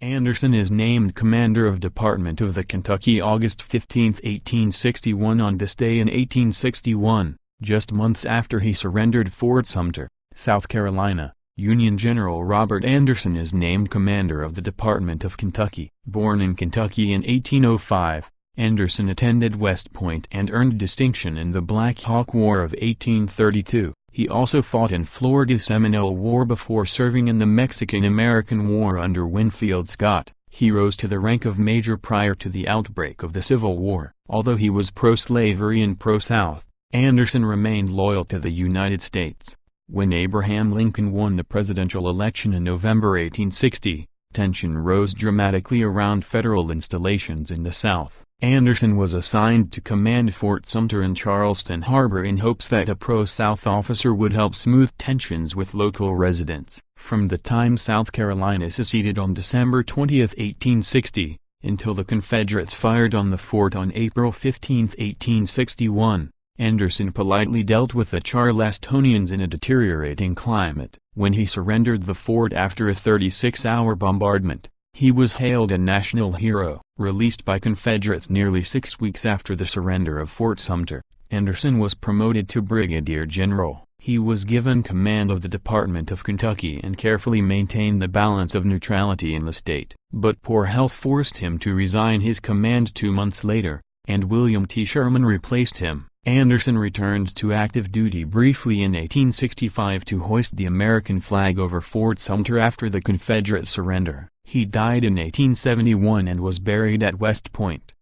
Anderson is named commander of Department of the Kentucky August 15, 1861. On this day in 1861, just months after he surrendered Fort Sumter, South Carolina, Union General Robert Anderson is named commander of the Department of Kentucky. Born in Kentucky in 1805, Anderson attended West Point and earned distinction in the Black Hawk War of 1832. He also fought in Florida's Seminole War before serving in the Mexican-American War under Winfield Scott. He rose to the rank of major prior to the outbreak of the Civil War. Although he was pro-slavery and pro-South, Anderson remained loyal to the United States. When Abraham Lincoln won the presidential election in November 1860, tension rose dramatically around federal installations in the South. Anderson was assigned to command Fort Sumter in Charleston Harbor in hopes that a pro-South officer would help smooth tensions with local residents. From the time South Carolina seceded on December 20, 1860, until the Confederates fired on the fort on April 15, 1861, Anderson politely dealt with the Charlestonians in a deteriorating climate. When he surrendered the fort after a 36-hour bombardment, he was hailed a national hero. Released by Confederates nearly 6 weeks after the surrender of Fort Sumter, Anderson was promoted to brigadier general. He was given command of the Department of Kentucky and carefully maintained the balance of neutrality in the state. But poor health forced him to resign his command 2 months later, and William T. Sherman replaced him. Anderson returned to active duty briefly in 1865 to hoist the American flag over Fort Sumter after the Confederate surrender. He died in 1871 and was buried at West Point.